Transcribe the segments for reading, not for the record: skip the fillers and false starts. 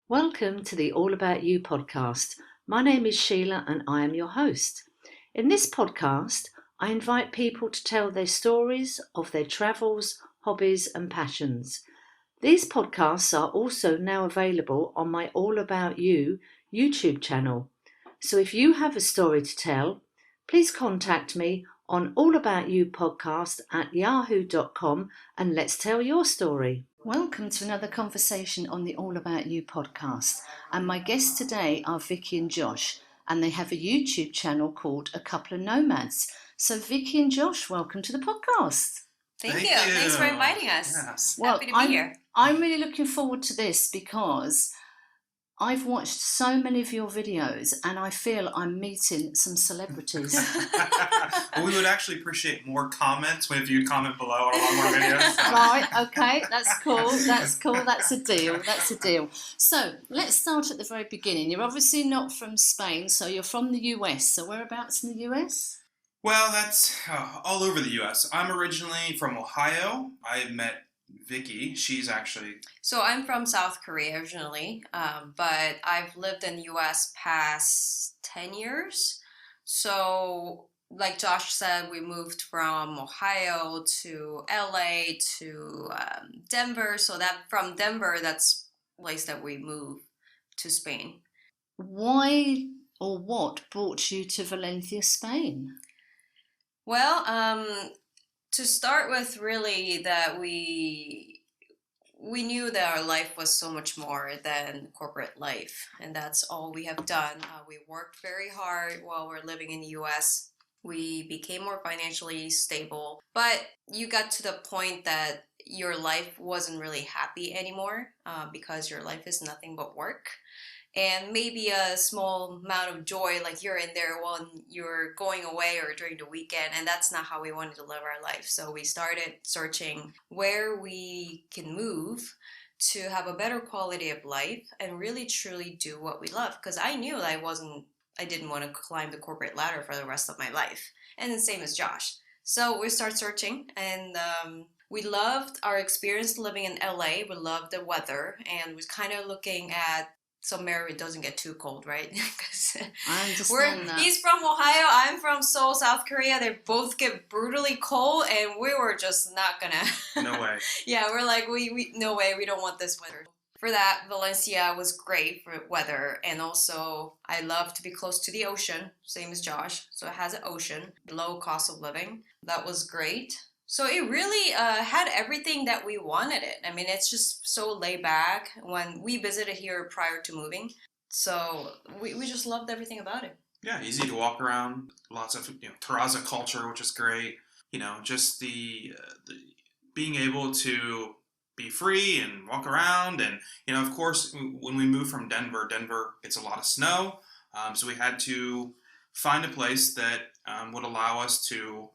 Welcome to the All About You podcast. My name is Sheila and I am your host. In this podcast, I invite people to tell their stories of their travels, hobbies, and passions. These podcasts are also now available on my All About You YouTube channel. So if you have a story to tell, please contact me on allaboutyoupodcast@yahoo.com and let's tell your story. Welcome to another conversation on the All About You podcast. And my guests today are Vicky and Josh, and they have a YouTube channel called A Couple of Nomads. So Vicky and Josh, welcome to the podcast. Thank you. Thanks for inviting us. Yes. Happy to be here. I'm really looking forward to this because I've watched so many of your videos and I feel I'm meeting some celebrities. Well, we would actually appreciate more comments if you'd comment below on a lot more videos. So. Right, okay, that's cool, that's a deal. So, let's start at the very beginning. You're obviously not from Spain, so you're from the US. So whereabouts in the US? Well, that's all over the US. I'm originally from Ohio. I met Vicky. She's actually... So I'm from South Korea originally, but I've lived in the US past 10 years. So like Josh said, we moved from Ohio to LA to Denver. So that from Denver, that's the place that we moved to Spain. Why or what brought you to Valencia, Spain? Well, to start with, really, that we knew that our life was so much more than corporate life, and that's all we have done. We worked very hard while we're living in the US. We became more financially stable, but you got to the point that your life wasn't really happy anymore because your life is nothing but work. And maybe a small amount of joy, like you're in there when you're going away or during the weekend, and that's not how we wanted to live our life. So we started searching where we can move to have a better quality of life and really truly do what we love. Because I knew that I didn't want to climb the corporate ladder for the rest of my life. And the same as Josh. So we started searching, and we loved our experience living in LA. We loved the weather, and we was kind of looking at somewhere it doesn't get too cold, right? I understand that. He's from Ohio, I'm from Seoul, South Korea. They both get brutally cold, and we were just not gonna. No way. Yeah, we're like, we no way, we don't want this weather. For that, Valencia was great for weather, and also I love to be close to the ocean, same as Josh. So it has an ocean, low cost of living. That was great. So it really had everything that we wanted it. I mean, it's just so laid back when we visited here prior to moving. So we just loved everything about it. Yeah, easy to walk around. Lots of terraza culture, which is great. Just the being able to be free and walk around. And, of course, when we moved from Denver gets a lot of snow. So we had to find a place that would allow us to...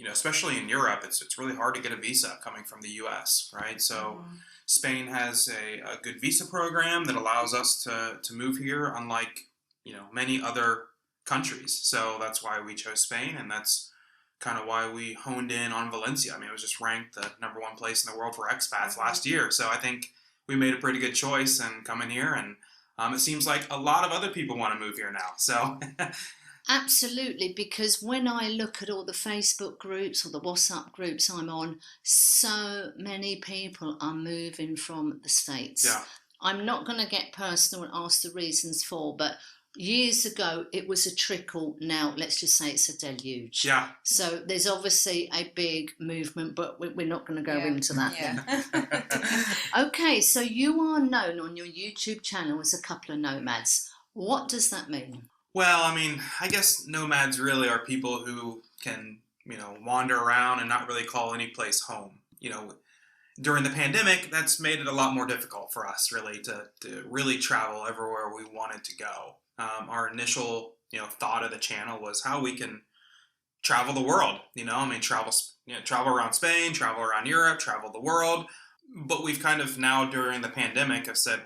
especially in Europe, it's really hard to get a visa coming from the U.S., right? So Spain has a good visa program that allows us to move here, unlike, many other countries. So that's why we chose Spain, and that's kind of why we honed in on Valencia. I mean, it was just ranked the #1 place in the world for expats last year. So I think we made a pretty good choice in coming here, and it seems like a lot of other people want to move here now. So... Absolutely, because when I look at all the Facebook groups or the WhatsApp groups I'm on, so many people are moving from the States. Yeah. I'm not going to get personal and ask the reasons for, but years ago it was a trickle. Now let's just say it's a deluge. Yeah. So there's obviously a big movement, but we're not going to go into that then. Okay, so you are known on your YouTube channel as A Couple of Nomads. What does that mean? Well, I mean, I guess nomads really are people who can, wander around and not really call any place home. During the pandemic, that's made it a lot more difficult for us, really, to really travel everywhere we wanted to go. Our initial, thought of the channel was how we can travel the world. Travel around Spain, travel around Europe, travel the world. But we've kind of now, during the pandemic, have said,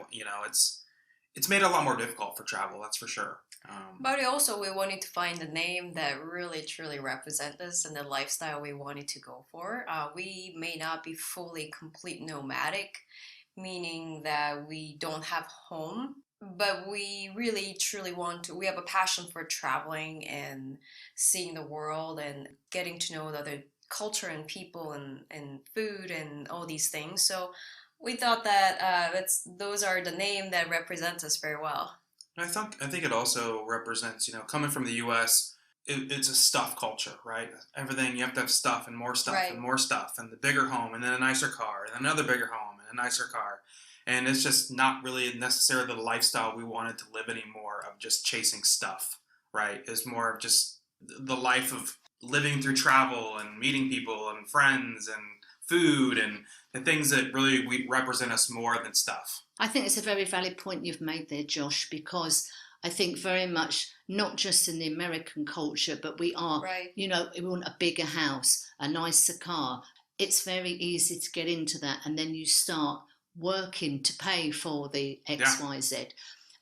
it's made it a lot more difficult for travel, that's for sure. But also we wanted to find a name that really truly represents us and the lifestyle we wanted to go for. We may not be fully complete nomadic, meaning that we don't have home, but we really truly want to. We have a passion for traveling and seeing the world and getting to know the other culture and people and food and all these things. So we thought that those are the name that represents us very well. I think it also represents, coming from the U.S., it's a stuff culture, right? Everything, you have to have stuff and more stuff Right. and more stuff and the bigger home and then a nicer car and another bigger home and a nicer car. And it's just not really necessarily the lifestyle we wanted to live anymore, of just chasing stuff, right? It's more of just the life of living through travel and meeting people and friends and food and the things that really represent us more than stuff. I think it's a very valid point you've made there, Josh, because I think very much not just in the American culture, but we are, Right. we want a bigger house, a nicer car. It's very easy to get into that, and then you start working to pay for the XYZ.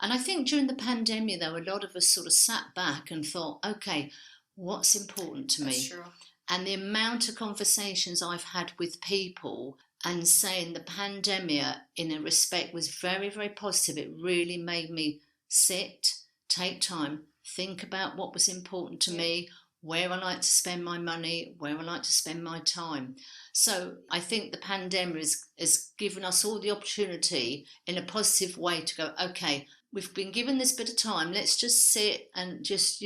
And I think during the pandemic, though, a lot of us sort of sat back and thought, okay, what's important to me? That's true. And the amount of conversations I've had with people and saying the pandemic, in a respect, was very, very positive. It really made me sit, take time, think about what was important to me, where I like to spend my money, where I like to spend my time. So I think the pandemic has given us all the opportunity in a positive way to go, okay, we've been given this bit of time, let's just sit and just,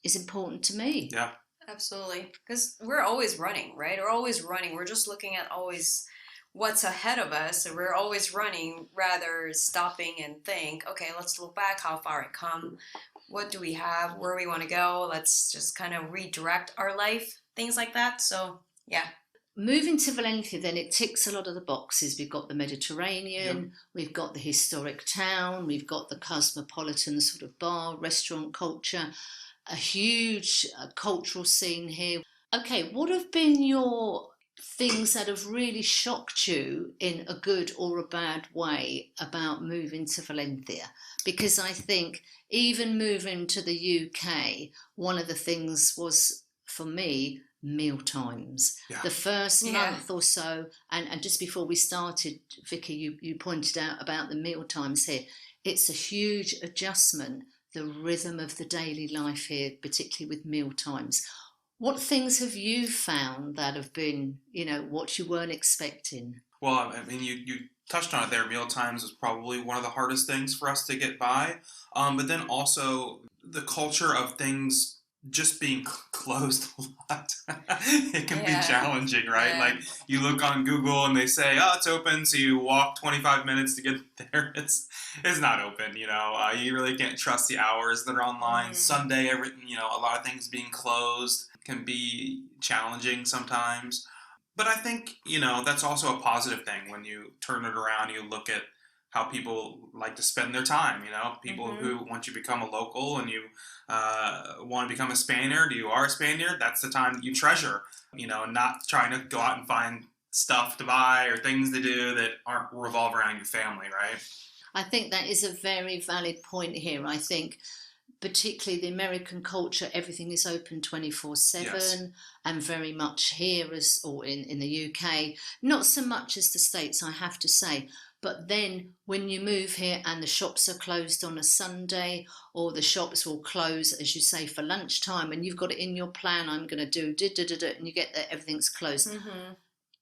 is important to me. Yeah. Absolutely. Because we're always running, right? We're always running. We're just looking at always what's ahead of us. So we're always running rather stopping and think, okay, let's look back how far it come. What do we have? Where we want to go? Let's just kind of redirect our life, things like that. So, yeah. Moving to Valencia, then, it ticks a lot of the boxes. We've got the Mediterranean, we've got the historic town, we've got the cosmopolitan sort of bar, restaurant culture, a huge cultural scene here. Okay, what have been your things that have really shocked you in a good or a bad way about moving to Valencia? Because I think even moving to the UK, one of the things was, for me, meal times. Yeah. The first month or so, and just before we started, Vicky, you pointed out about the meal times here. It's a huge adjustment, the rhythm of the daily life here, particularly with meal times. What things have you found that have been, what you weren't expecting? Well, I mean, you touched on it there. Meal times was probably one of the hardest things for us to get by. But then also the culture of things just being closed a lot. It can be challenging, right? Yeah. Like you look on Google and they say, oh, it's open. So you walk 25 minutes to get there. It's not open, you really can't trust the hours that are online. Sunday, a lot of things being closed can be challenging sometimes. But I think, that's also a positive thing when you turn it around, you look at how people like to spend their time, people who, once you become a local and you want to become a Spaniard, you are a Spaniard, that's the time that you treasure, not trying to go out and find stuff to buy or things to do that aren't revolve around your family, right? I think that is a very valid point here. I think particularly the American culture, everything is open 24/7, and very much here or in the UK, not so much as the States, I have to say. But then when you move here and the shops are closed on a Sunday, or the shops will close, as you say, for lunchtime, and you've got it in your plan, I'm going to do and you get that everything's closed.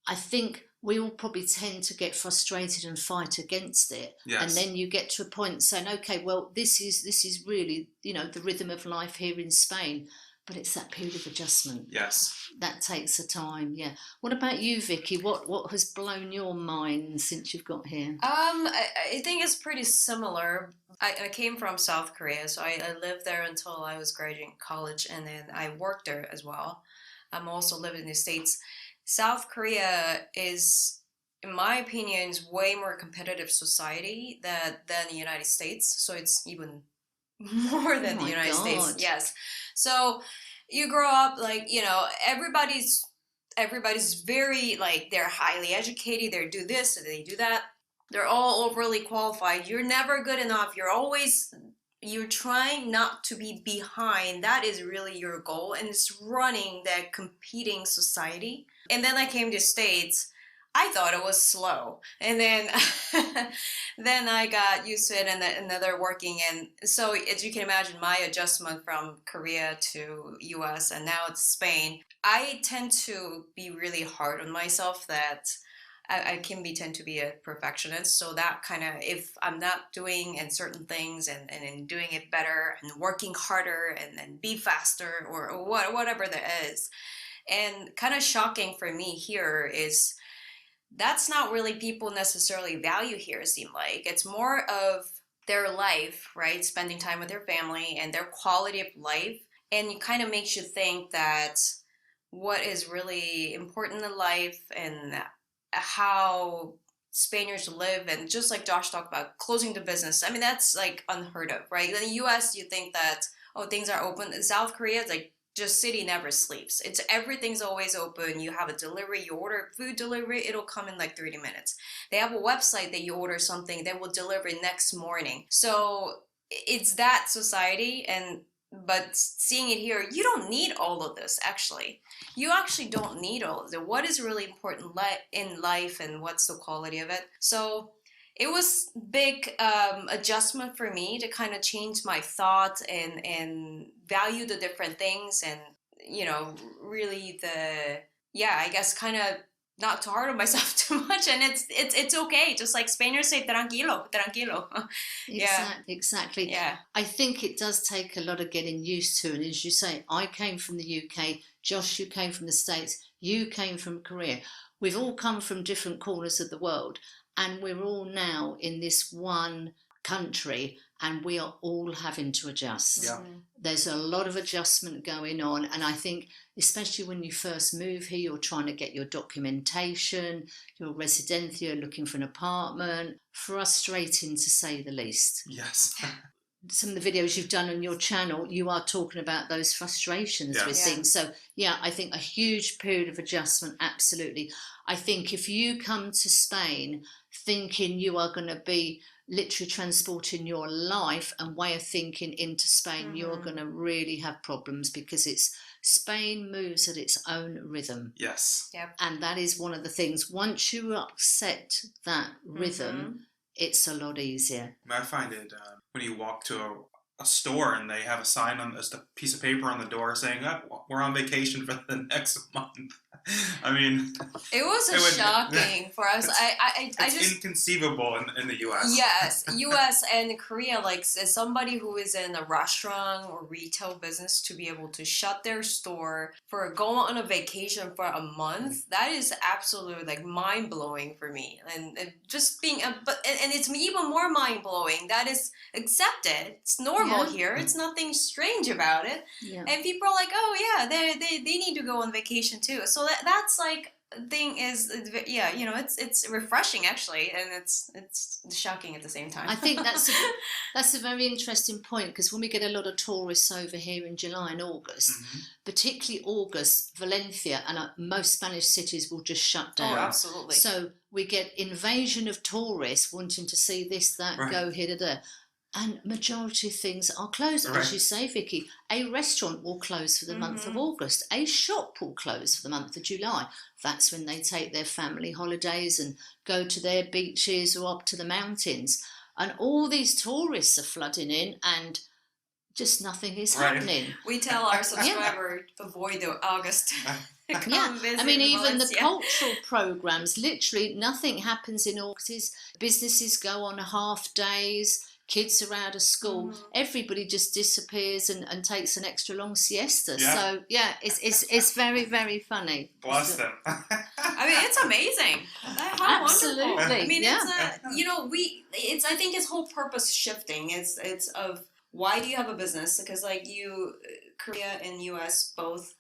I think we all probably tend to get frustrated and fight against it. Yes. And then you get to a point saying, okay, well, this is really, the rhythm of life here in Spain. But it's that period of adjustment. Yes. That takes the time, yeah. What about you, Vicky? What has blown your mind since you've got here? I think it's pretty similar. I came from South Korea, so I lived there until I was graduating college, and then I worked there as well. I'm also living in the States. South Korea is, in my opinion, is way more competitive society than the United States. So it's even more than the United States. Yes. So you grow up everybody's very they're highly educated. They do this and they do that. They're all overly qualified. You're never good enough. You're trying not to be behind. That is really your goal, and it's running that competing society. And then I came to States. I thought it was slow, and then then I got used to it, and they're working. And so, as you can imagine, my adjustment from Korea to US and now it's Spain, I tend to be really hard on myself. That I can be tend to be a perfectionist. So that kind of, if I'm not doing and certain things and doing it better and working harder and be faster or whatever that is, and kind of shocking for me here is that's not really people necessarily value here, it seems like. It's more of their life, right? Spending time with their family and their quality of life. And it kind of makes you think that what is really important in life and how Spaniards live, and just like Josh talked about, closing the business. I mean, that's like unheard of, right? In the US, you think that, oh, things are open. In South Korea, it's like, just city never sleeps. It's everything's always open. You have a delivery, you order food delivery, it'll come in like 30 minutes. They have a website that you order something, they will deliver next morning. So it's that society, and but seeing it here, you don't need all of this actually. You actually don't need all of it. What is really important in life and what's the quality of it? So it was big adjustment for me to kind of change my thoughts and value the different things, and really I guess kind of not too hard on myself too much, and it's okay. Just like Spaniards say, tranquilo, tranquilo. Exactly. Yeah. I think it does take a lot of getting used to, and as you say, I came from the UK. Josh, you came from the States. You came from Korea. We've all come from different corners of the world. And we're all now in this one country, and we are all having to adjust. Yeah. There's a lot of adjustment going on, and I think especially when you first move here, you're trying to get your documentation, your residencia, you're looking for an apartment. Frustrating to say the least. Yes. Some of the videos you've done on your channel, you are talking about those frustrations with things. So I think a huge period of adjustment, absolutely. I think if you come to Spain thinking you are going to be literally transporting your life and way of thinking into Spain, you're going to really have problems, because Spain moves at its own rhythm. Yes. Yep. And that is one of the things. Once you accept that rhythm, it's a lot easier. I find it when you walk to a store and they have a sign on just a piece of paper on the door saying, oh, we're on vacation for the next month. I mean, it was shocking for us. I it's just inconceivable in the U.S. Yes, U.S. and Korea. Like, as somebody who is in a restaurant or retail business, to be able to shut their store for going on a vacation for a month, that is absolutely like mind blowing for me. And just being, and it's even more mind blowing that is accepted. It's normal here. It's nothing strange about it. Yeah. And people are like, oh yeah, they need to go on vacation too. So that's like thing is, it's refreshing actually, and it's shocking at the same time. I think that's a very interesting point, because when we get a lot of tourists over here in July and August, particularly August, Valencia and most Spanish cities will just shut down. Oh, absolutely. So we get invasion of tourists wanting to see this, that, go here, there. And majority of things are closed. As you say, Vicky, a restaurant will close for the month of August. A shop will close for the month of July. That's when they take their family holidays and go to their beaches or up to the mountains. And all these tourists are flooding in, and just nothing is happening. We tell our subscribers avoid the August. I mean, even the cultural programs, literally nothing happens in August. Businesses go on half days. Kids are out of school. Everybody just disappears and takes an extra long siesta. Yeah. So it's very, very funny. Bless them. I mean, it's amazing. How Absolutely. Wonderful. I mean, it's I think it's whole purpose shifting. It's of why do you have a business? Because like Korea and US both,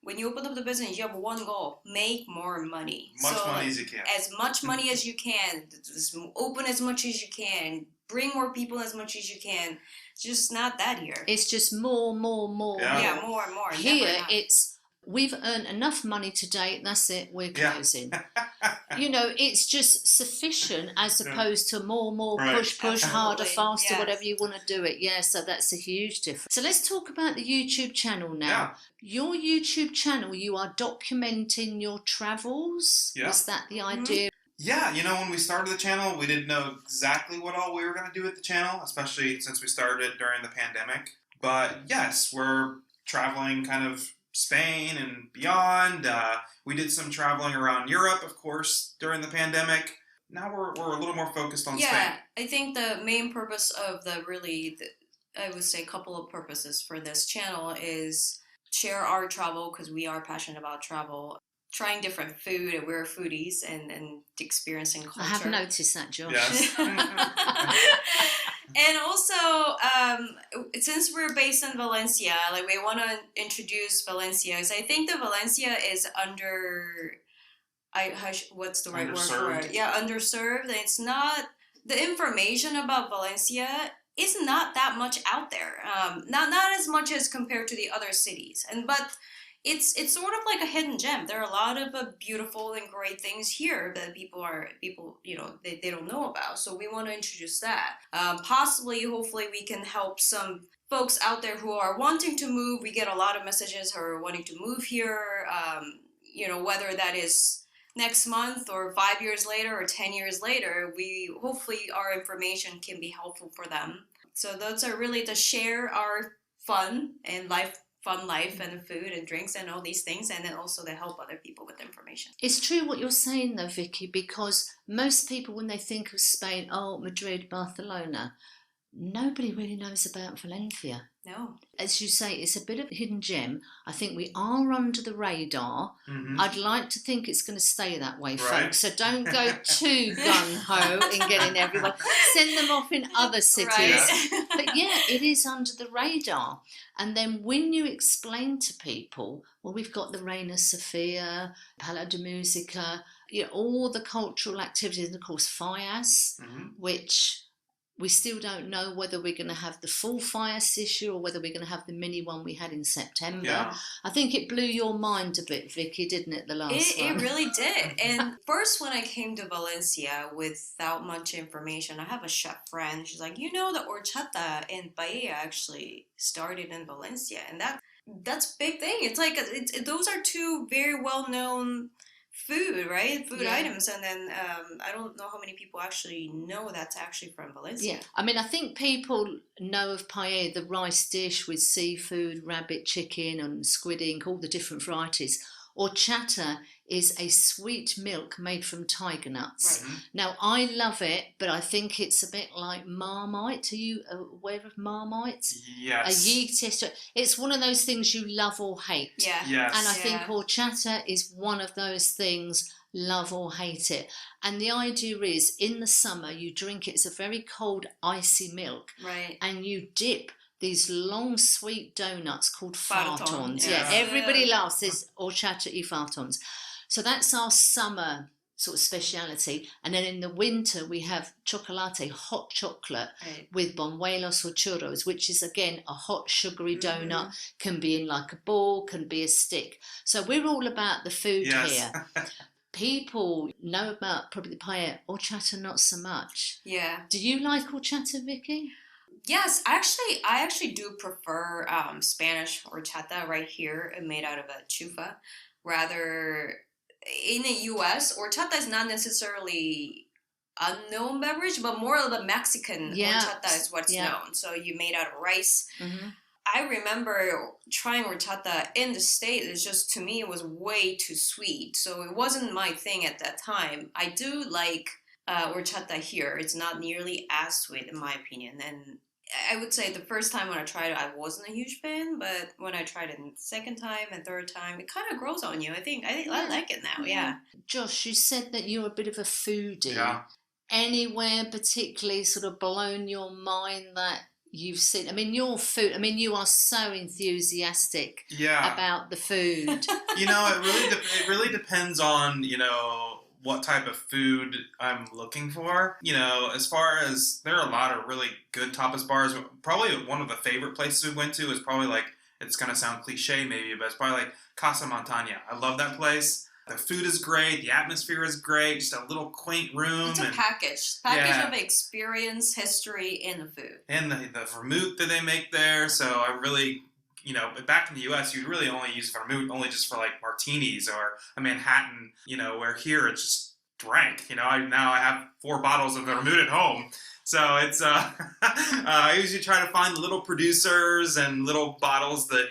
when you open up the business, you have one goal: make more money. Much money as you can. As much money as you can. Just open as much as you can. Bring more people as much as you can. It's just not that here. It's just more. Yeah, more and more. Here, it's we've earned enough money to date, that's it, we're Yeah. closing. It's just sufficient as opposed to more, Right. push, harder, Absolutely. faster, Yes. whatever you want to do it. Yeah, so that's a huge difference. So let's talk about the YouTube channel now. Yeah. Your YouTube channel, you are documenting your travels. Yeah. Was that the idea? Yeah, when we started the channel, we didn't know exactly what all we were going to do with the channel, especially since we started it during the pandemic. But yes, we're traveling kind of Spain and beyond. We did some traveling around Europe, of course, during the pandemic. Now we're a little more focused on Spain. Yeah, I think the main purpose of I would say a couple of purposes for this channel is share our travel, because we are passionate about travel, trying different food, and we're foodies, and experiencing culture. I have noticed that, Josh. Yes. And also, since we're based in Valencia, we want to introduce Valencia. Because I think that Valencia is what's the right word for it? Yeah, underserved. And it's not, the information about Valencia is not that much out there. Not as much as compared to the other cities. But it's sort of like a hidden gem. There are a lot of beautiful and great things here that people they don't know about. So we want to introduce that. Hopefully we can help some folks out there who are wanting to move. We get a lot of messages who are wanting to move here. Whether that is next month or 5 years later or 10 years later, hopefully our information can be helpful for them. So those are really to share our fun life and food and drinks and all these things, and then also to help other people with information. It's true what you're saying though, Vicky, because most people, when they think of Spain, Madrid, Barcelona, nobody really knows about Valencia. No. As you say, it's a bit of a hidden gem. I think we are under the radar. Mm-hmm. I'd like to think it's going to stay that way, Right. folks. So don't go too gung-ho in getting everyone. Send them off in other cities. Right. But yeah, it is under the radar. And then when you explain to people, well, we've got the Reina Sofia, Paella de Musica, all the cultural activities, and of course, FIAS, Mm-hmm. which we still don't know whether we're going to have the full FIAS issue or whether we're going to have the mini one we had in September. Yeah. I think it blew your mind a bit, Vicky, didn't it, the last one? It really did. And first, when I came to Valencia without much information, I have a chef friend. She's like, the horchata and paella actually started in Valencia. And that's a big thing. It's like, those are two very well-known food, right? Food items. And then I don't know how many people actually know that's actually from Valencia. Yeah, I mean, I think people know of paella, the rice dish with seafood, rabbit, chicken and squid ink, all the different varieties. Horchata is a sweet milk made from tiger nuts. Right. Now, I love it, but I think it's a bit like Marmite. Are you aware of Marmite? Yes. A yeast. It's one of those things you love or hate. Yeah. Yes. And I think horchata is one of those things, love or hate it. And the idea is, in the summer, you drink it. It's a very cold, icy milk. Right. And you dip these long, sweet donuts called Fartons, fartons. yeah. Yeah, everybody loves this horchata y fartons. So that's our summer sort of speciality. And then in the winter, we have chocolate, hot chocolate, Right. with bonuelos or churros, which is, again, a hot, sugary donut. Can be in like a ball, can be a stick. So we're all about the food Yes. here. People know about probably the paella, horchata not so much. Yeah. Do you like horchata, Vicky? Yes, I actually do prefer Spanish horchata right here, made out of a chufa. Rather, in the U.S., horchata is not necessarily a known beverage, but more of a Mexican horchata is what's known. So you made out of rice. Mm-hmm. I remember trying horchata in the States. It's just, to me, it was way too sweet. So it wasn't my thing at that time. I do like horchata here. It's not nearly as sweet, in my opinion. And I would say the first time when I tried it, I wasn't a huge fan, but when I tried it the second time and third time, it kind of grows on you. I think I like it now, yeah. Josh, you said that you're a bit of a foodie. Yeah. Anywhere particularly sort of blown your mind that you've seen? I mean, your food, you are so enthusiastic about the food. It really depends on, what type of food I'm looking for. As far as, there are a lot of really good tapas bars. Probably one of the favorite places we went to is probably like it's going to sound cliche maybe, but it's probably like Casa Montana. I love that place. The food is great. The atmosphere is great. Just a little quaint room. It's a package of experience, history, and the food. And the vermouth that they make there. So I really, back in the U.S., you'd really only use vermouth only just for like martinis or a Manhattan, where here it's just drank. I have 4 bottles of vermouth at home. So it's I usually try to find little producers and little bottles that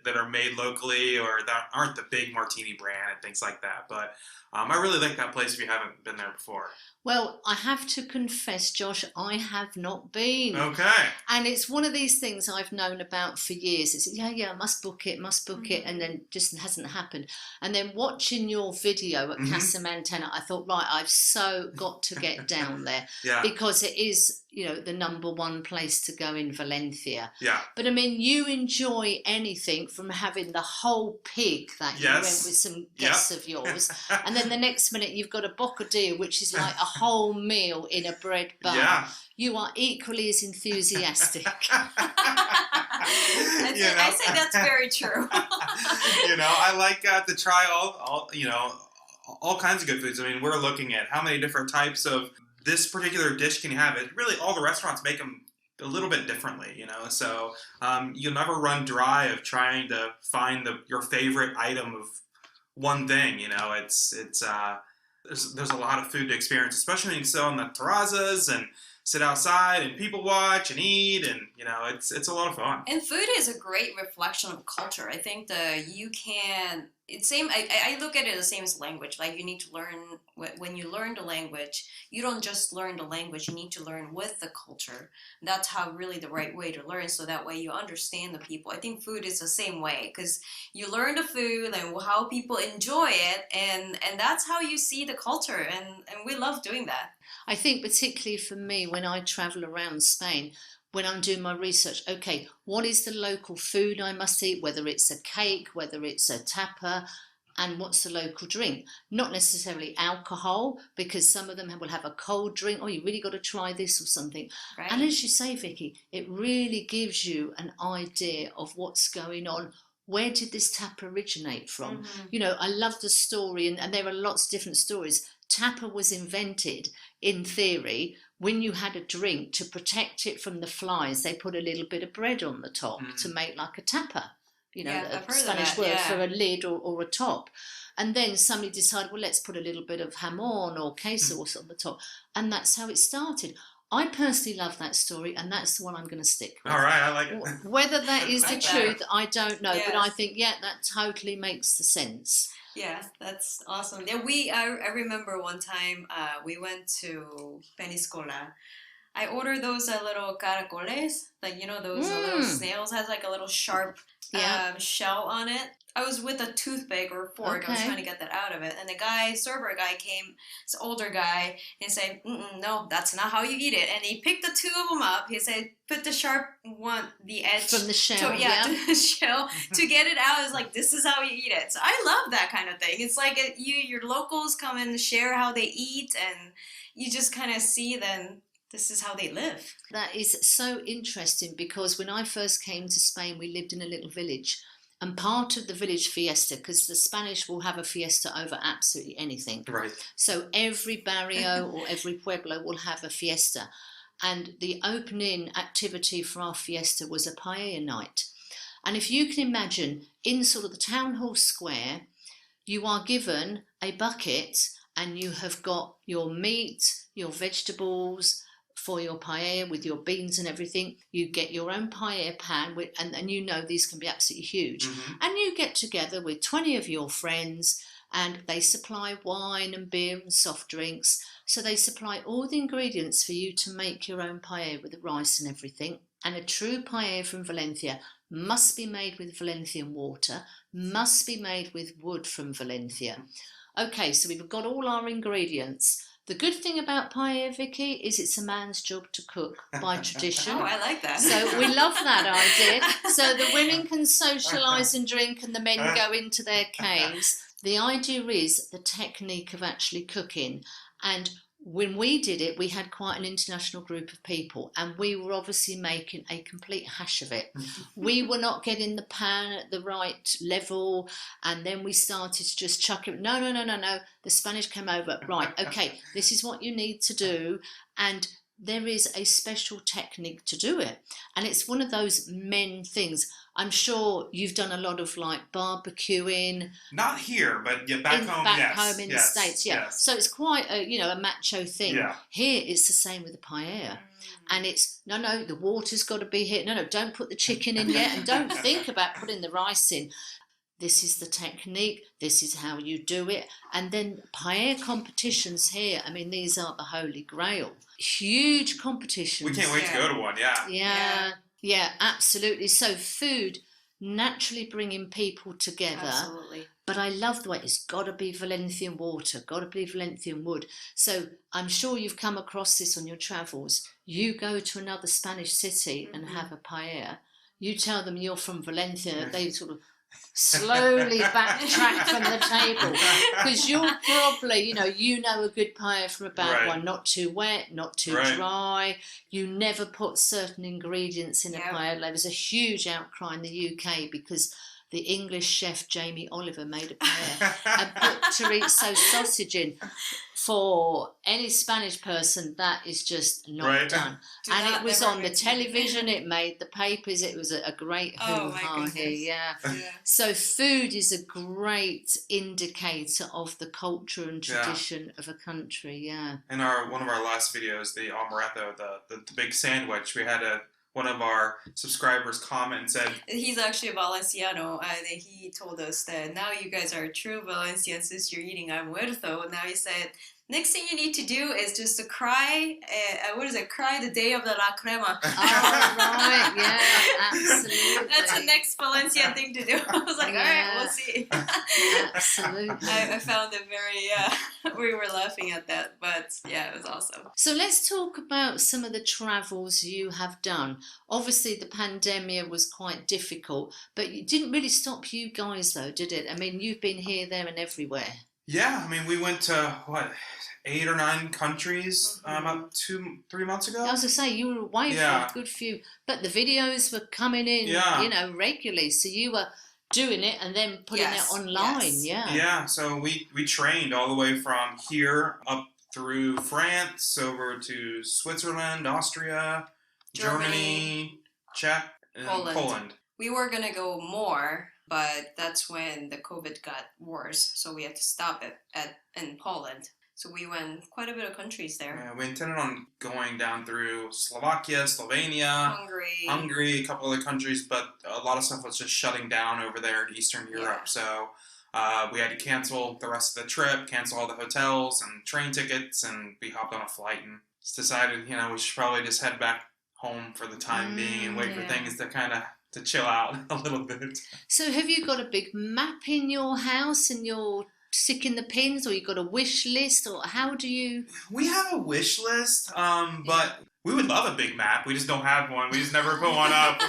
that are made locally or that aren't the big martini brand and things like that. But I really like that place if you haven't been there before. Well, I have to confess, Josh, I have not been. Okay. And it's one of these things I've known about for years. It's, I must book it, and then just hasn't happened. And then watching your video at Casa Montana, I thought, right, I've so got to get down there. Because it is, the number one place to go in Valencia. Yeah. But I mean, you enjoy anything from having the whole pig that you went with some guests of yours. And then the next minute you've got a bocadillo, which is like a whole meal in a bread bun. Yeah. You are equally as enthusiastic. I say that's very true. I like to try all kinds of good foods. I mean, we're looking at how many different types of this particular dish can you have. It really, all the restaurants make them a little bit differently, So you'll never run dry of trying to find your favorite item of one thing. There's a lot of food to experience, especially when you sit on the terrazas and sit outside and people watch and eat, and it's a lot of fun. And food is a great reflection of culture. I think I look at it the same as language. Like, you need to learn, when you learn the language, you don't just learn the language, you need to learn with the culture. That's how really the right way to learn, so that way you understand the people. I think food is the same way, because you learn the food and how people enjoy it, and that's how you see the culture, and we love doing that. I think particularly for me, when I travel around Spain, when I'm doing my research, okay, what is the local food I must eat, whether it's a cake, whether it's a tapa, and what's the local drink? Not necessarily alcohol, because some of them will have a cold drink. Oh, you really got to try this or something. Right. And as you say, Vicky, it really gives you an idea of what's going on. Where did this tapa originate from? I love the story, and there are lots of different stories. Tapa was invented, in theory, when you had a drink, to protect it from the flies. They put a little bit of bread on the top to make like a tapa, a Spanish word for a lid or a top. And then somebody decided, well, let's put a little bit of jamon or queso on the top. And that's how it started. I personally love that story, and that's the one I'm going to stick with. All right, I like it. Whether that is the truth, I don't know. Yes. But I think, that totally makes the sense. Yeah, that's awesome. Yeah, I remember one time we went to Peniscola. I ordered those little caracoles, like, those little snails, has like a little sharp shell on it. I was with a toothpick or a fork. Okay. I was trying to get that out of it. And the server guy came, this older guy, and said, no, that's not how you eat it. And he picked the 2 of them up. He said, put the sharp one, the edge. From the shell. To the shell to get it out. It's like, this is how you eat it. So I love that kind of thing. It's like your locals come and share how they eat, and you just kind of see then this is how they live. That is so interesting, because when I first came to Spain, we lived in a little village. And part of the village fiesta, because the Spanish will have a fiesta over absolutely anything. Right. So every barrio or every pueblo will have a fiesta. And the opening activity for our fiesta was a paella night. And if you can imagine, in sort of the town hall square, you are given a bucket and you have got your meat, your vegetables, for your paella with your beans and everything. You get your own paella pan, and these can be absolutely huge. And you get together with 20 of your friends, and they supply wine and beer and soft drinks. So they supply all the ingredients for you to make your own paella with the rice and everything. And a true paella from Valencia must be made with Valencian water, must be made with wood from Valencia. Okay, so we've got all our ingredients. The good thing about paella, Vicky, is it's a man's job to cook by tradition. Oh, I like that. So we love that idea. So the women can socialise and drink, and the men go into their caves. The idea is the technique of actually cooking. And when we did it, we had quite an international group of people, and we were obviously making a complete hash of it. We were not getting the pan at the right level, and then we started to just chuck it. No. The Spanish came over. Right, okay, this is what you need to do, and there is a special technique to do it, and it's one of those men things. I'm sure you've done a lot of like barbecuing. Not here, but yeah, back home. Back home in the States, yeah. Yes. So it's quite a macho thing. Yeah. Here it's the same with the paella, and it's no, the water's got to be here. No, don't put the chicken in yet, and don't think about putting the rice in. This is the technique. This is how you do it. And then paella competitions here. I mean, these are the holy grail. Huge competitions. We can't wait to go to one. Yeah. Yeah, absolutely. So food naturally bringing people together. Absolutely. But I love the way it's got to be Valencian water, got to be Valencian wood. So I'm sure you've come across this on your travels. You go to another Spanish city and have a paella. You tell them you're from Valencia, they sort of slowly backtrack from the table, because you'll probably, you know a good paella from a bad one. Not too wet, not too dry. You never put certain ingredients in a paella. There's a huge outcry in the UK because the English chef Jamie Oliver made a paella and put chorizo sausage in. For any Spanish person, that is just not done. And it was on the television, it made the papers, it was a great hoo-ha here, yeah. So food is a great indicator of the culture and tradition of a country, yeah. In one of our last videos, the amaretto, the big sandwich, we had one of our subscribers comment and said, he's actually a Valenciano, and he told us that now you guys are true Valencians since you're eating almuerzo. Now he said, next thing you need to do is just to cry, cry the day of the La Crema. Oh, right, yeah, absolutely. That's the next Valencian thing to do. I was like, all right, we'll see. Absolutely. I found it very, we were laughing at that, but yeah, it was awesome. So let's talk about some of the travels you have done. Obviously, the pandemic was quite difficult, but it didn't really stop you guys, though, did it? I mean, you've been here, there, and everywhere. Yeah, I mean, we went to, 8 or 9 countries about 3 months ago. I was going to say, you were away for a good few, but the videos were coming in, regularly, so you were doing it and then putting it online, Yeah, so we trained all the way from here up through France, over to Switzerland, Austria, Germany, Czech, and Poland. We were going to go more, but that's when the COVID got worse, so we had to stop it in Poland. So we went quite a bit of countries there. Yeah, we intended on going down through Slovakia, Slovenia, Hungary, a couple other countries, but a lot of stuff was just shutting down over there in Eastern Europe. So we had to cancel the rest of the trip, cancel all the hotels and train tickets, and we hopped on a flight and just decided, we should probably just head back home for the time being and wait for things to kind of to chill out a little bit. So have you got a big map in your house and you're sticking the pins, or you got a wish list, or how do you? We have a wish list, but we would love a big map. We just don't have one. We just never put one up. We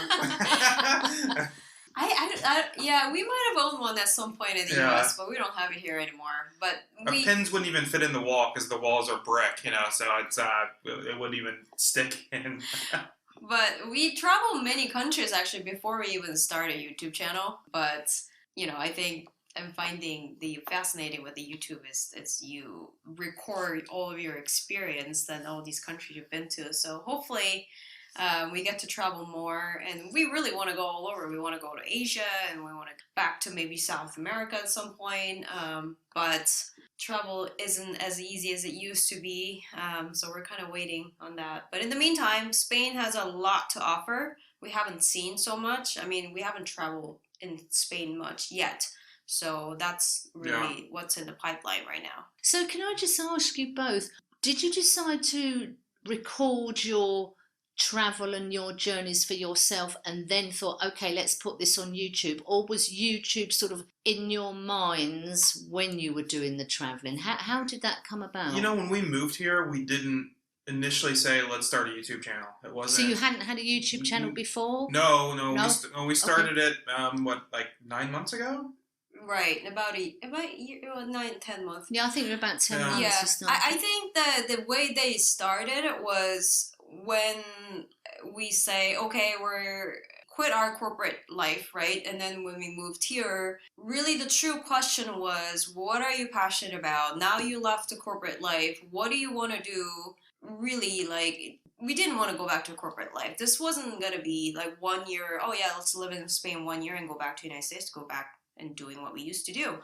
might have owned one at some point in the U.S., but we don't have it here anymore. But our pins wouldn't even fit in the wall because the walls are brick, so it's it wouldn't even stick in. But we traveled many countries actually before we even started a YouTube channel. But I think I'm finding the fascinating with the YouTube is you record all of your experience and all these countries you've been to. So hopefully we get to travel more, and we really want to go all over. We want to go to Asia, and we want to back to maybe South America at some point. But travel isn't as easy as it used to be, so we're kind of waiting on that. But in the meantime, Spain has a lot to offer. We haven't seen so much. I mean, we haven't traveled in Spain much yet. So that's really what's in the pipeline right now. So can I just ask you both, did you decide to record your travel and your journeys for yourself and then thought, okay, let's put this on YouTube? Or was YouTube sort of in your minds when you were doing the traveling? How did that come about? When we moved here, we didn't initially say, let's start a YouTube channel. It wasn't. So you hadn't had a YouTube channel before? No. We started it, 9 months ago? Right, about a year, 9, 10 months. Yeah, I think we're about 10 Yeah. months. Yeah, you started. I think that the way they started was when we say, okay, we're quit our corporate life, right? And then when we moved here, really the true question was, what are you passionate about? Now you left the corporate life. What do you want to do? Really, like, we didn't want to go back to corporate life. This wasn't going to be like 1 year, oh yeah, let's live in Spain 1 year and go back to the United States, go back and doing what we used to do.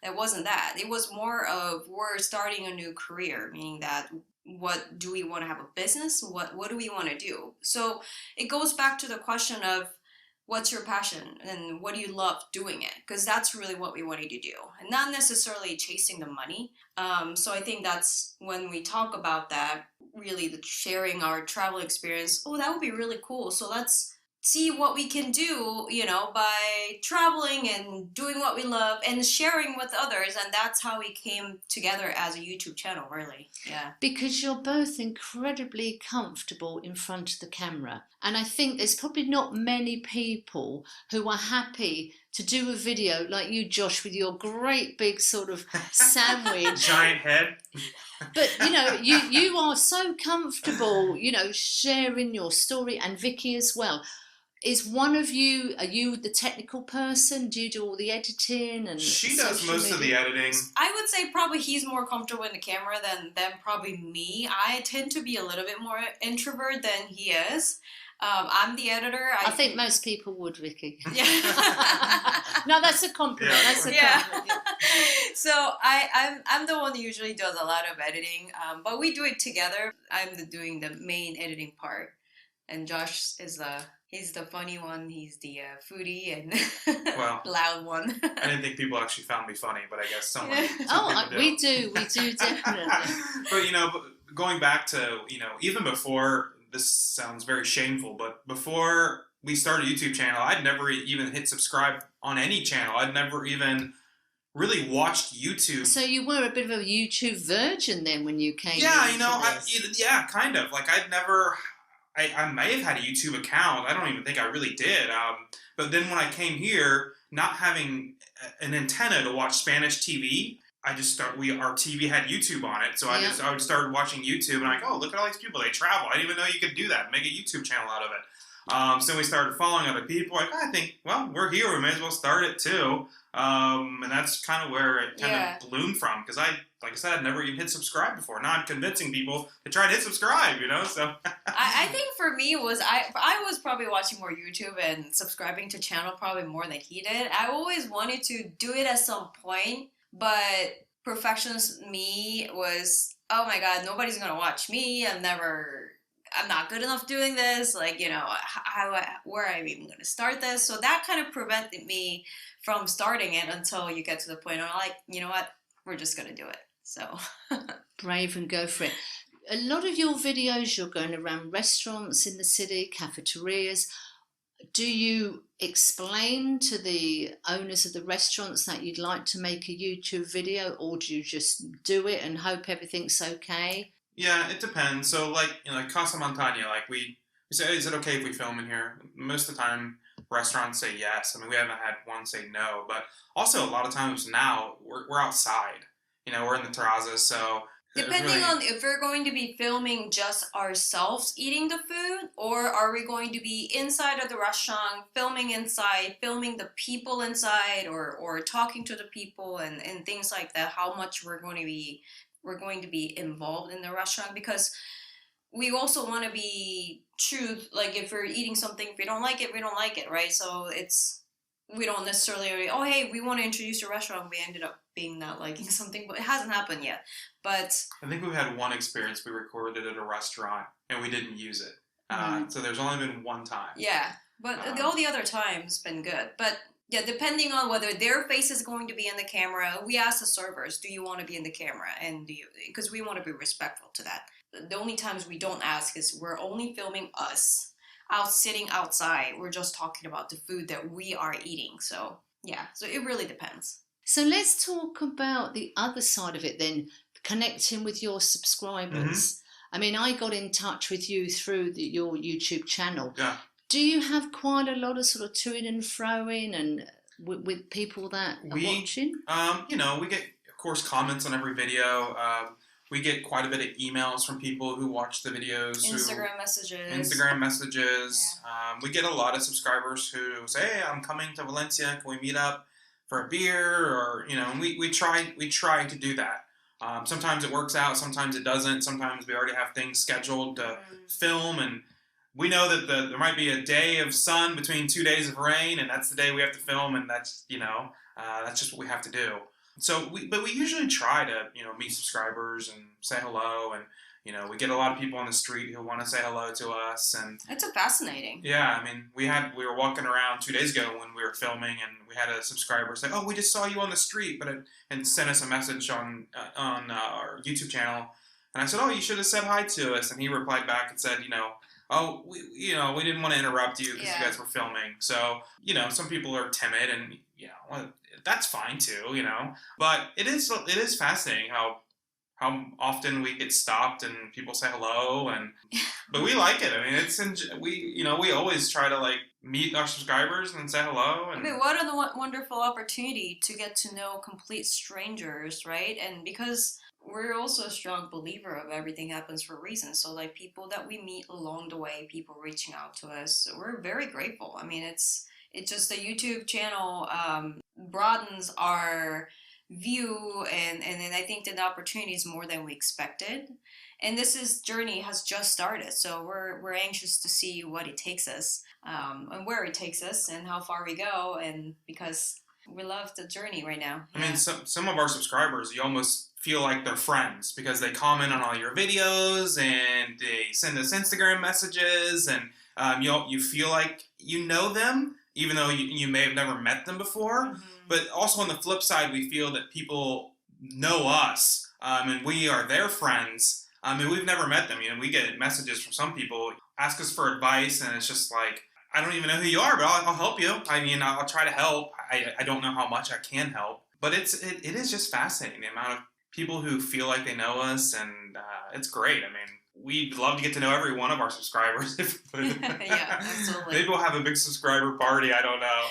That wasn't that. It was more of we're starting a new career, meaning that what do we want to have a business? What do we want to do? So it goes back to the question of what's your passion and what do you love doing it? Because that's really what we wanted to do, and not necessarily chasing the money. So I think that's when we talk about that, really the sharing our travel experience. Oh, that would be really cool. So let's see what we can do, by traveling and doing what we love and sharing with others. And that's how we came together as a YouTube channel, really. Yeah. Because you're both incredibly comfortable in front of the camera. And I think there's probably not many people who are happy to do a video like you, Josh, with your great big sort of sandwich. Giant head. But, you are so comfortable, sharing your story, and Vicky as well. Are you the technical person? Do you do all the editing and She does social most of the media? editing. I would say probably he's more comfortable in the camera than probably me. I tend to be a little bit more introvert than he is. I'm the editor. I think most people would, Vicky. Yeah. No, that's a compliment. Yeah. That's a Yeah. compliment. So I'm the one who usually does a lot of editing, but we do it together. I'm doing the main editing part, and Josh is he's the funny one. He's the foodie and Well, loud one. I didn't think people actually found me funny, but I guess some people do. We do definitely. But going back to even before, this sounds very shameful, but before we started a YouTube channel, I'd never even hit subscribe on any channel. I'd never even really watched YouTube. So you were a bit of a YouTube virgin then when you came. Yeah, into this. yeah, kind of. Like I'd never. I may have had a YouTube account. I don't even think I really did. But then when I came here, not having an antenna to watch Spanish TV, our TV had YouTube on it. So I would start watching YouTube and I'm like, oh, look at all these people. They travel. I didn't even know you could do that. Make a YouTube channel out of it. So we started following other people. Like, I think, well, we're here. We may as well start it too. And that's kind of where it kind of bloomed from. Because like I said, I'd never even hit subscribe before. Now I'm convincing people to try to hit subscribe, so. I think for me was, I was probably watching more YouTube and subscribing to channel probably more than he did. I always wanted to do it at some point, but perfectionist me was, oh my God, nobody's going to watch me. I'm not good enough doing this. Like, where am I even going to start this? So that kind of prevented me from starting it until you get to the point where I'm like, you know what, we're just going to do it. So brave and go for it. A lot of your videos, you're going around restaurants in the city, cafeterias. Do you explain to the owners of the restaurants that you'd like to make a YouTube video, or do you just do it and hope everything's okay? Yeah, it depends. So, like Casa Montana, like we say, is it okay if we film in here? Most of the time, restaurants say yes. I mean, we haven't had one say no. But also, a lot of times now, we're outside. We're in the terrazas, so... Depending on if we're going to be filming just ourselves eating the food, or are we going to be inside of the restaurant, filming inside, filming the people inside, or talking to the people and things like that, how much we're going to be involved in the restaurant, because we also want to be true. Like if we're eating something, if we don't like it, we don't like it, right? So we don't necessarily, oh, hey, we want to introduce a restaurant. We ended up being not liking something, but it hasn't happened yet. But I think we've had one experience. We recorded at a restaurant and we didn't use it. So there's only been one time. Yeah, but all the other times been good. But yeah, depending on whether their face is going to be in the camera, we ask the servers, do you want to be in the camera? And because we want to be respectful to that. The only times we don't ask is we're only filming us sitting outside. We're just talking about the food that we are eating. So yeah, so it really depends. So let's talk about the other side of it then, connecting with your subscribers. Mm-hmm. I mean, I got in touch with you through your YouTube channel. Yeah. Do you have quite a lot of sort of to-ing and fro-ing and with people that are watching? We get, of course, comments on every video. We get quite a bit of emails from people who watch the videos. Instagram messages. Yeah. We get a lot of subscribers who say, "Hey, I'm coming to Valencia. Can we meet up for a beer?" Or and we try to do that. Sometimes it works out. Sometimes it doesn't. Sometimes we already have things scheduled to film, and we know that there might be a day of sun between 2 days of rain, and that's the day we have to film, and that's that's just what we have to do. So we usually try to meet subscribers and say hello, and we get a lot of people on the street who want to say hello to us, and it's fascinating. Yeah, I mean we were walking around 2 days ago when we were filming, and we had a subscriber say, "Oh, we just saw you on the street," and sent us a message on our YouTube channel, and I said, "Oh, you should have said hi to us," and he replied back and said, "Oh, we didn't want to interrupt you because you guys were filming." So some people are timid, and that's fine too, But it is fascinating how often we get stopped and people say hello, but we like it. I mean, we always try to meet our subscribers and say hello. And I mean, what a wonderful opportunity to get to know complete strangers, right? And because we're also a strong believer of everything happens for a reason. So people that we meet along the way, people reaching out to us, we're very grateful. I mean, it's just the YouTube channel broadens our view, and I think that the opportunity is more than we expected. And this journey has just started, so we're anxious to see what it takes us, and where it takes us, and how far we go, and because we love the journey right now. I mean, some of our subscribers, you almost feel like they're friends because they comment on all your videos and they send us Instagram messages, and you feel like you know them, even though you may have never met them before. Mm-hmm. But also on the flip side, we feel that people know us, and we are their friends. And we've never met them. We get messages from some people, ask us for advice, and it's just like, I don't even know who you are, but I'll help you. I mean, I'll try to help. I don't know how much I can help. But it is just fascinating, the amount of people who feel like they know us, and it's great. I mean, we'd love to get to know every one of our subscribers. Yeah, absolutely. Maybe we'll have a big subscriber party. I don't know.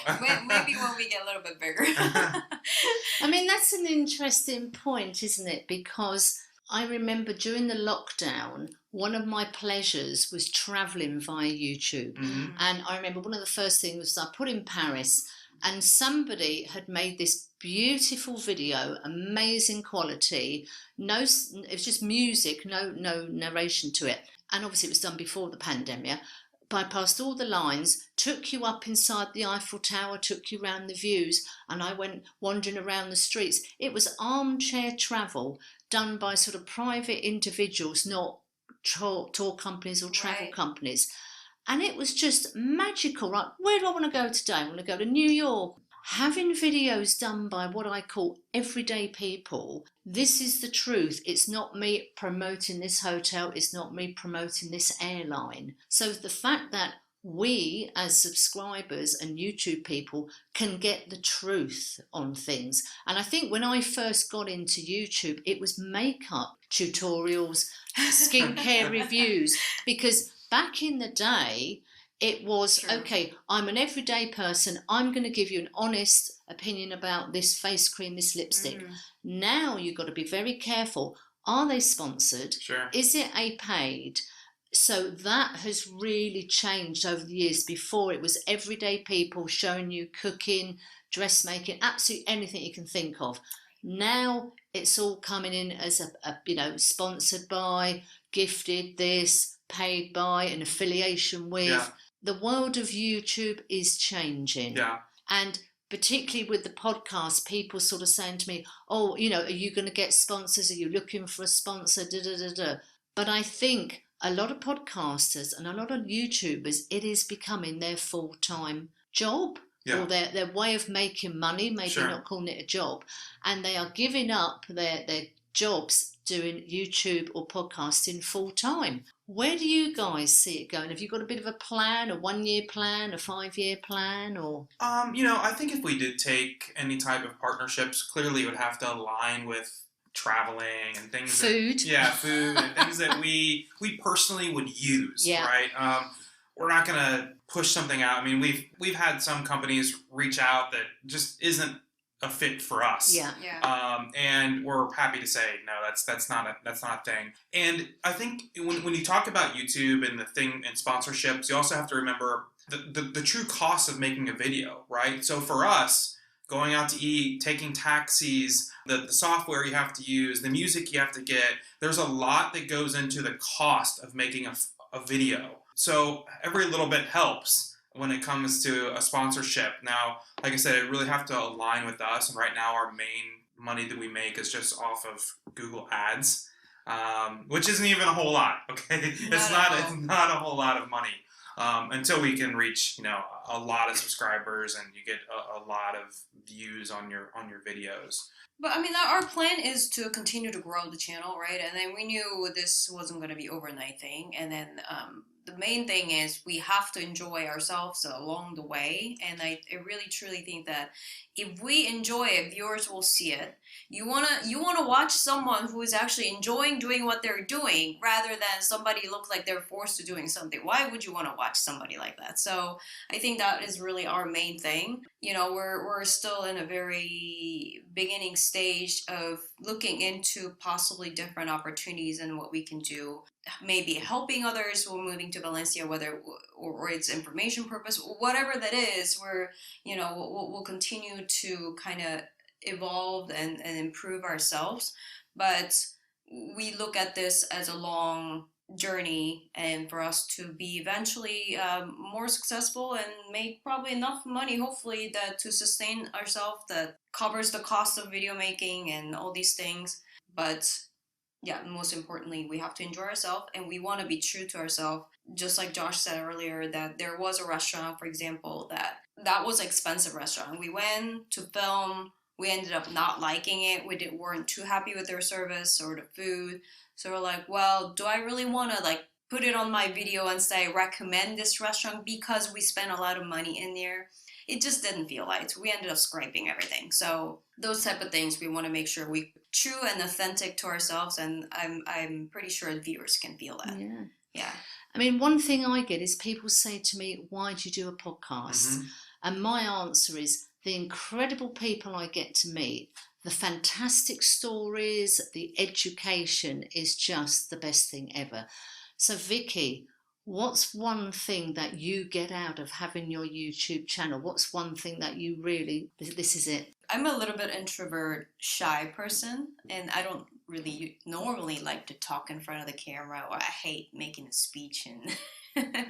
Maybe when we get a little bit bigger. I mean, that's an interesting point, isn't it? Because I remember during the lockdown, one of my pleasures was travelling via YouTube. Mm-hmm. And I remember one of the first things was I put in Paris, and somebody had made this beautiful video, amazing quality. It was just music, no narration to it. And obviously it was done before the pandemic. Bypassed all the lines, took you up inside the Eiffel Tower, took you around the views, and I went wandering around the streets. It was armchair travel done by sort of private individuals, not tour companies or travel companies. And it was just magical. Right? Where do I want to go today? I want to go to New York. Having videos done by what I call everyday people, this is the truth. It's not me promoting this hotel. It's not me promoting this airline. So the fact that we as subscribers and YouTube people can get the truth on things. And I think when I first got into YouTube, it was makeup tutorials, skincare reviews, because back in the day, it was, okay, I'm an everyday person. I'm going to give you an honest opinion about this face cream, this lipstick. Now you've got to be very careful. Are they sponsored? Sure. Is it a paid? So that has really changed over the years. Before it was everyday people showing you cooking, dressmaking, absolutely anything you can think of. Now it's all coming in as a sponsored by, gifted this, paid by, an affiliation with. Yeah. The world of YouTube is changing. Yeah. And particularly with the podcast, people sort of saying to me, oh, are you going to get sponsors? Are you looking for a sponsor? But I think a lot of podcasters and a lot of YouTubers, it is becoming their full-time job. Yeah. Or their way of making money, maybe not calling it a job. And they are giving up their jobs doing YouTube or podcasting full-time. Where do you guys see it going? Have you got a bit of a plan, a 1-year plan, a 5-year plan, or? I think if we did take any type of partnerships, clearly it would have to align with traveling and things. Food. Food and things that we personally would use. Yeah. Right. we're not going to push something out. I mean, we've had some companies reach out that just isn't a fit for us. Yeah. And we're happy to say no. That's not a thing. And I think when you talk about YouTube and the thing and sponsorships, you also have to remember the true cost of making a video, right? So for us, going out to eat, taking taxis, the software you have to use, the music you have to get, there's a lot that goes into the cost of making a video. So every little bit helps when it comes to a sponsorship. Now, like I said, it really have to align with us. And right now our main money that we make is just off of Google Ads, which isn't even a whole lot, okay? It's not a whole lot of money. Until we can reach, a lot of subscribers and you get a lot of views on your videos. But I mean, our plan is to continue to grow the channel, right? And then we knew this wasn't going to be overnight thing. And then the main thing is we have to enjoy ourselves along the way. And I really truly think that if we enjoy it, viewers will see it. You wanna watch someone who is actually enjoying doing what they're doing rather than somebody look like they're forced to doing something. Why would you want to watch somebody like that? So I think that is really our main thing. We're still in a very beginning stage of looking into possibly different opportunities and what we can do. Maybe helping others who are moving to Valencia, whether or it's information purpose, whatever that is, we'll continue to kind of evolve and improve ourselves. But we look at this as a long journey, and for us to be eventually more successful and make probably enough money, hopefully, that to sustain ourselves, that covers the cost of video making and all these things. But yeah, most importantly, we have to enjoy ourselves, and we want to be true to ourselves. Just like Josh said earlier, that there was a restaurant, for example, that was an expensive restaurant. We went to film. We ended up not liking it. We weren't too happy with their service or the food. So we're like, well, do I really want to put it on my video and say recommend this restaurant because we spent a lot of money in there? It just didn't feel right. We ended up scraping everything. So those type of things, we want to make sure we true and authentic to ourselves, and I'm pretty sure viewers can feel that. Yeah. I mean, one thing I get is people say to me, why do you do a podcast? Mm-hmm. And my answer is the incredible people I get to meet, the fantastic stories, the education is just the best thing ever. So Vicky, what's one thing that you get out of having your YouTube channel? What's one thing that you really, this is it? I'm a little bit introvert, shy person, and I don't really normally like to talk in front of the camera, or I hate making a speech and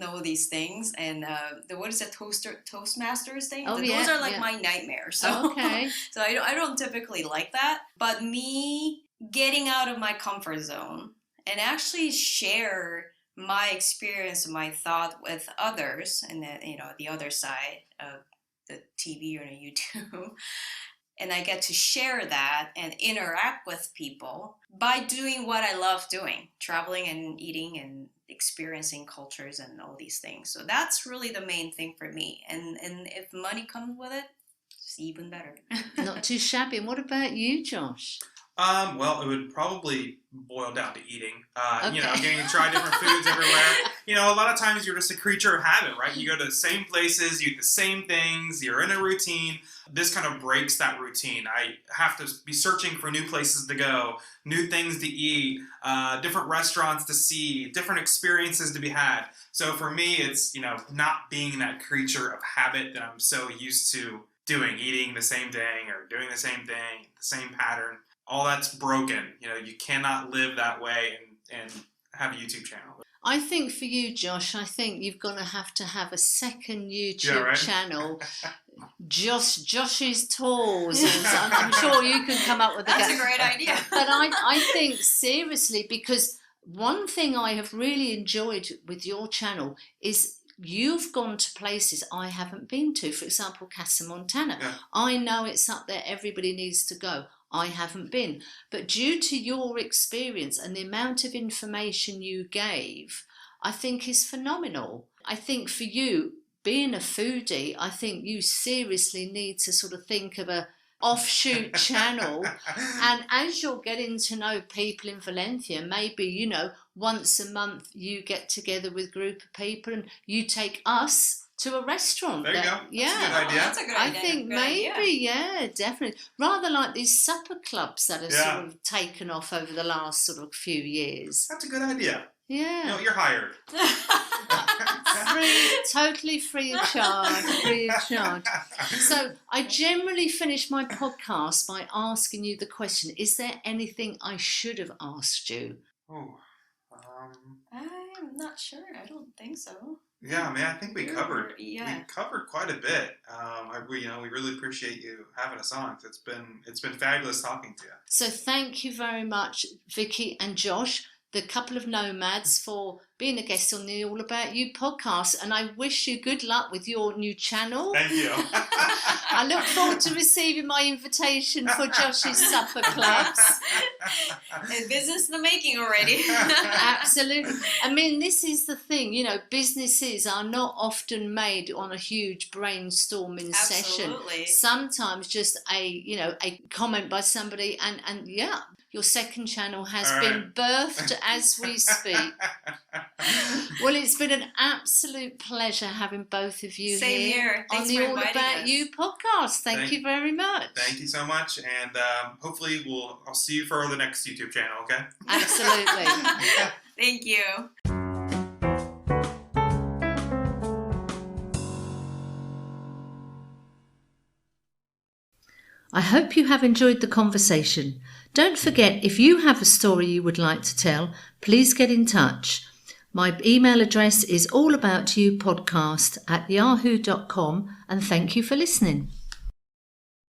all these things. And what is that Toastmasters thing? Oh, those are my nightmares. So, okay. So I don't typically like that. But me getting out of my comfort zone and actually share my experience and my thought with others, and then the other side of the TV or the YouTube, and I get to share that and interact with people by doing what I love doing, traveling and eating and experiencing cultures and all these things. So that's really the main thing for me. And if money comes with it, it's even better. Not too shabby. And what about you, Josh? Well, it would probably boil down to eating. Okay. Getting to try different foods everywhere. A lot of times you're just a creature of habit, right? You go to the same places, you eat the same things, you're in a routine. This kind of breaks that routine. I have to be searching for new places to go, new things to eat, different restaurants to see, different experiences to be had. So for me, it's, not being that creature of habit that I'm so used to doing, eating the same thing or doing the same thing, the same pattern. All that's broken. You cannot live that way and have a YouTube channel. I think for you, Josh, I think you're going to have a second YouTube channel. Josh's Tours. I'm sure you can come up with That's a great idea. But I think seriously, because one thing I have really enjoyed with your channel is you've gone to places I haven't been to. For example, Casa Montana. Yeah. I know it's up there. Everybody needs to go. I haven't been. But due to your experience and the amount of information you gave, I think is phenomenal. I think for you, being a foodie, I think you seriously need to sort of think of a offshoot channel. And as you're getting to know people in Valencia, maybe, once a month you get together with a group of people and you take us to a restaurant. There you go. Yeah, That's a good idea. That's a good idea. I think Good maybe, idea. yeah, definitely. Rather like these supper clubs that have Yeah. sort of taken off over the last sort of few years. That's a good idea. Yeah. You know, you're hired. Free, totally free of charge, free of charge. So I generally finish my podcast by asking you the question, is there anything I should have asked you? Oh, I'm not sure. I don't think so. yeah, man, I think we covered Yeah. we covered quite a bit. We really appreciate you having us on. It's been fabulous talking to you. So thank you very much, Vicky and Josh, the couple of nomads, for being a guest on the All About You podcast. And I wish you good luck with your new channel. Thank you. I look forward to receiving my invitation for Josh's supper clubs. Business in the making already. Absolutely. I mean, this is the thing, you know, businesses are not often made on a huge brainstorming session. Absolutely. Sometimes just a comment by somebody and yeah, your second channel has All been birthed as we speak. Well, it's been an absolute pleasure having both of you Same here. on Thanks the for All inviting About us. You podcast. Thank you very much. Thank you so much, and hopefully I'll see you for the next YouTube channel. Okay. Absolutely. Thank you. I hope you have enjoyed the conversation. Don't forget, if you have a story you would like to tell, please get in touch. My email address is allaboutyoupodcast@yahoo.com, and thank you for listening.